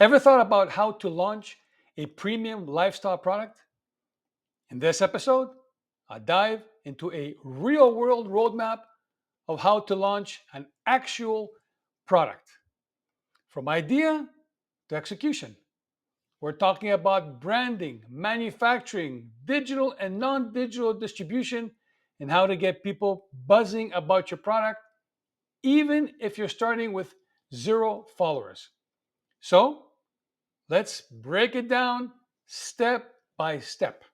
Ever thought about how to launch a premium lifestyle product? In this episode, I dive into a real world roadmap of how to launch an actual product from idea to execution. We're talking about branding, manufacturing, digital and non digital distribution, and how to get people buzzing about your product, even if you're starting with zero followers. So, let's break it down step by step.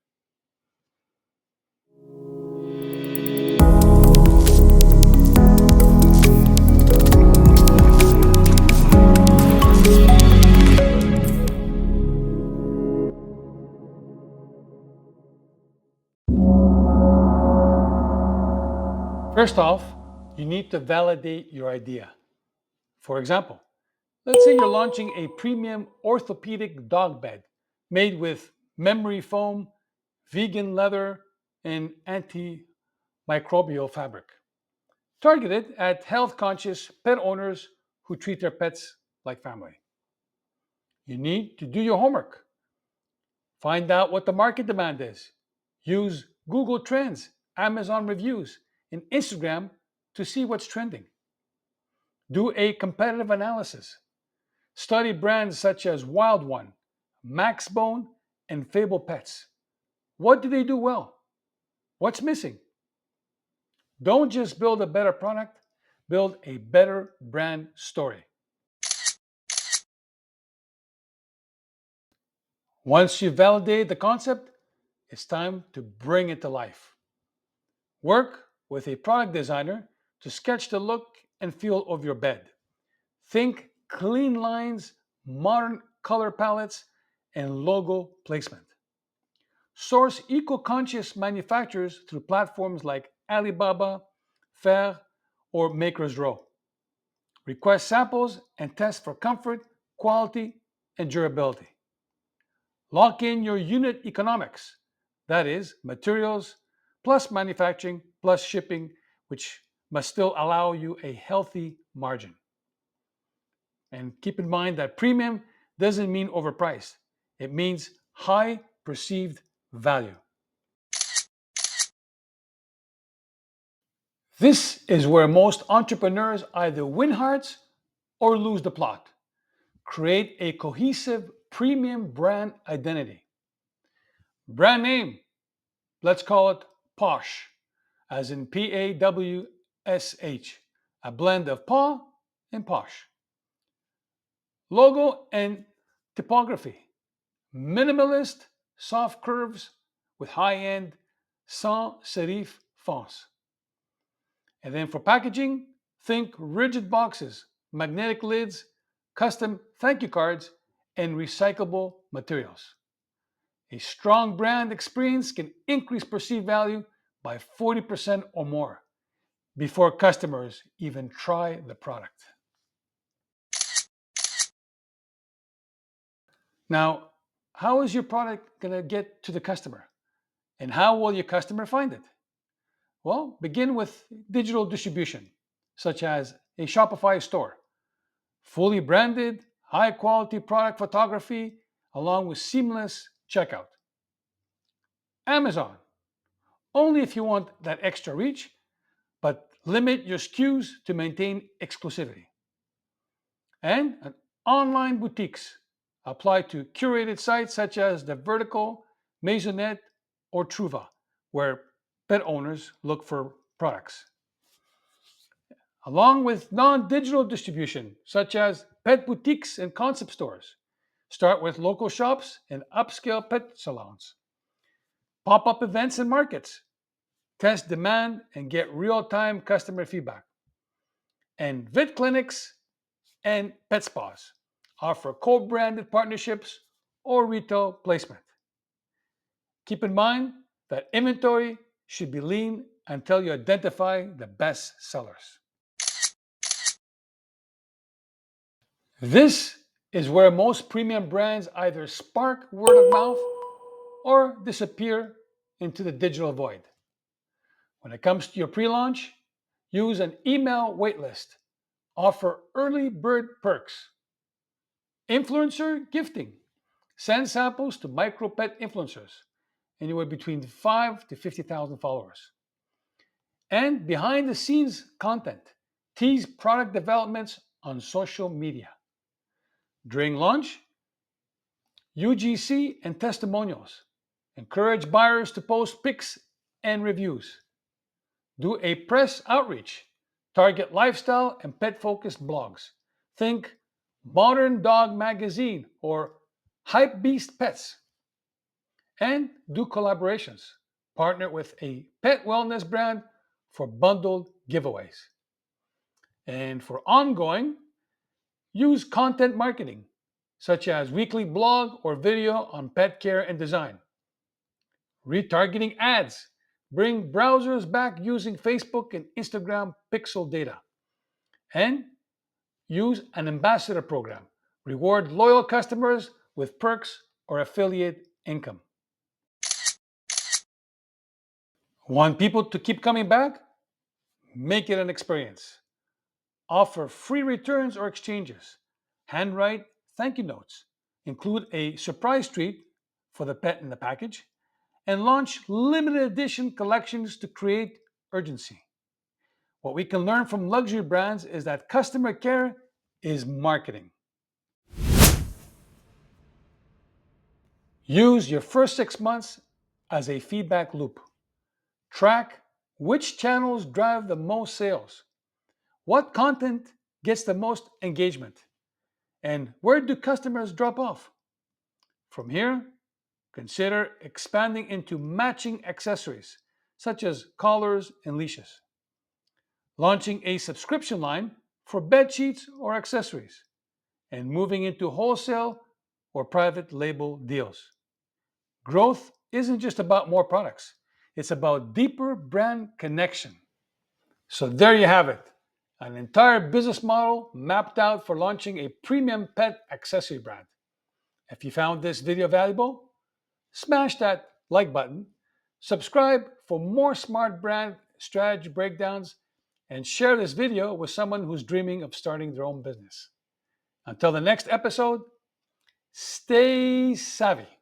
First off, you need to validate your idea. For example, let's say you're launching a premium orthopedic dog bed made with memory foam, vegan leather, and antimicrobial fabric, targeted at health conscious pet owners who treat their pets like family. You need to do your homework. Find out what the market demand is. Use Google Trends, Amazon reviews, and Instagram to see what's trending. Do a competitive analysis. Study brands such as Wild One, Maxbone, and Fable Pets. What do they do well? What's missing? Don't just build a better product, build a better brand story. Once you validate the concept, it's time to bring it to life. Work with a product designer to sketch the look and feel of your bed. Think clean lines, modern color palettes, and logo placement. Source eco conscious manufacturers through platforms like Alibaba, Faire, or Maker's Row. Request samples and test for comfort, quality, and durability. Lock in your unit economics, that is, materials plus manufacturing plus shipping, which must still allow you a healthy margin. And keep in mind that premium doesn't mean overpriced, it means high perceived value. This is where most entrepreneurs either win hearts or lose the plot. Create a cohesive premium brand identity. Brand name, let's call it Posh, as in PAWSH, a blend of paw and posh. Logo and typography, minimalist, soft curves with high end sans serif fonts. And then for packaging, think rigid boxes, magnetic lids, custom thank you cards, and recyclable materials. A strong brand experience can increase perceived value by 40% or more before customers even try the product. Now, how is your product going to get to the customer? And how will your customer find it? Well, begin with digital distribution, such as a Shopify store, fully branded, high quality product photography, along with seamless checkout. Amazon, only if you want that extra reach, but limit your SKUs to maintain exclusivity. And online boutiques apply to curated sites such as the Vertical, Maisonette, or Truva, where pet owners look for products. Along with non digital distribution, such as pet boutiques and concept stores. Start with local shops and upscale pet salons. Pop up events and markets. Test demand and get real time customer feedback. And vet clinics and pet spas offer co branded partnerships or retail placement. Keep in mind that inventory should be lean until you identify the best sellers. This is where most premium brands either spark word of mouth or disappear into the digital void. When it comes to your pre launch, use an email waitlist, offer early bird perks, Influencer gifting. Send samples to micro pet influencers, anywhere between 5 to 50,000 followers. And behind the scenes content. Tease product developments on social media. During launch, UGC and testimonials. Encourage buyers to post pics and reviews. Do a press outreach. Target lifestyle and pet focused blogs. Think Modern Dog Magazine or Hype Beast Pets. And do collaborations. Partner with a pet wellness brand for bundled giveaways. And for ongoing, use content marketing, such as weekly blog or video on pet care and design. Retargeting ads. Bring browsers back using Facebook and Instagram pixel data. And use an ambassador program. Reward loyal customers with perks or affiliate income. Want people to keep coming back? Make it an experience. Offer free returns or exchanges. Handwrite thank you notes. Include a surprise treat for the pet in the package. And launch limited edition collections to create urgency. What we can learn from luxury brands is that customer care is marketing. Use your first 6 months as a feedback loop. Track which channels drive the most sales, what content gets the most engagement, and where do customers drop off. From here, consider expanding into matching accessories, such as collars and leashes. Launching a subscription line for bed sheets or accessories, and moving into wholesale or private label deals. Growth isn't just about more products, it's about deeper brand connection. So, there you have it, an entire business model mapped out for launching a premium pet accessory brand. If you found this video valuable, smash that like button, subscribe for more smart brand strategy breakdowns, and share this video with someone who's dreaming of starting their own business. Until the next episode, stay savvy.